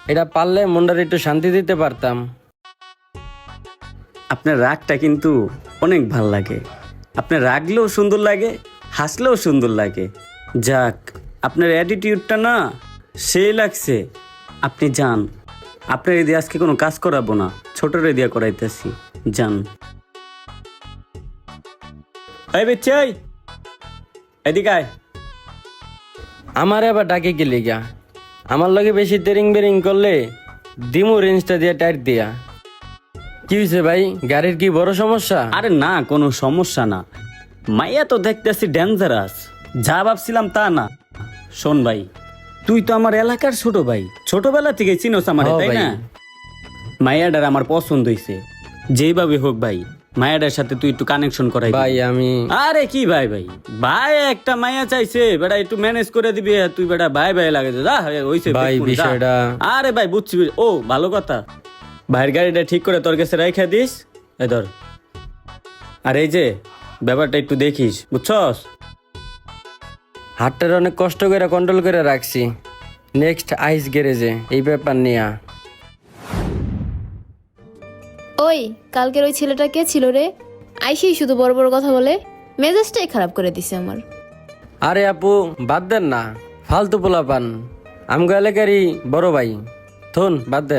এটা পারলে মনটার একটু শান্তি দিতে পারতাম। আপনার রাগটা কিন্তু অনেক ভাল লাগে। আপনার রাগলেও সুন্দর লাগে, হাসলেও সুন্দর লাগে। যাক, আপনার অ্যাটিটিউডটা না সেই লাগছে। আপনি যান, আপনার এদিকে আজকে কোনো কাজ করাবো না, ছোটর এদিকে করাইতেছি। যান। এই বেচ্চে, এদিকে আয়। আমার আবার ডাকে কি লিগা? আমার লগে বেশি তেরিং বেরিং করলে দিমু রেঞ্জটা দিয়ে টাইট দিয়া। কি হয়েছে ভাই, গাড়ির কি বড় সমস্যা? আরে না, কোনো সমস্যা না। মাইয়া তো দেখতেছি ডেঞ্জারাস। যা ভাবছিলাম তা না। শোন ভাই, তুই তো আমার এলাকার ছোট ভাই, ছোটবেলা থেকে চিনোস আমারে, হ্যাঁ তাই ভাই। না? মায়াডার আমার পছন্দ হইছে। যেভাবে হোক ভাই, মায়াডার সাথে তুই একটু কানেকশন করাই ভাই দিবি। আমি আরে কি ভাই ভাই ভাই, একটা মায়া চাইছে বেটা, একটু ম্যানেজ করে দিবি। তুই বেটা ভাই ভাই লাগে যা হইছে ভাই দেখুন, যা। বিষয়টা আরে ভাই বুঝছি। ও ভালো কথা, ভাইয়ের গাড়িটা ঠিক করে তোর কাছে রাইখা দিস। এ ধর। আর এই যে ব্যাপারটা একটু দেখিস, বুঝছস? হাতটার অনেক কষ্ট করে কন্ট্রোল করে রাখছি। নেক্সট আইস গ্যারেজে এই ব্যাপার নিয়ে। ওই কালকের ওই ছেলেটা কে ছিল রে? আইসেই শুধু বড় বড় কথা বলে, মেজাজটাই খারাপ করে দিছে আমার। আরে আপু বাদ দেন না, ফালতু পোলাপান। আমগো এলাকারই বড় ভাই, থুন বাদ দেন।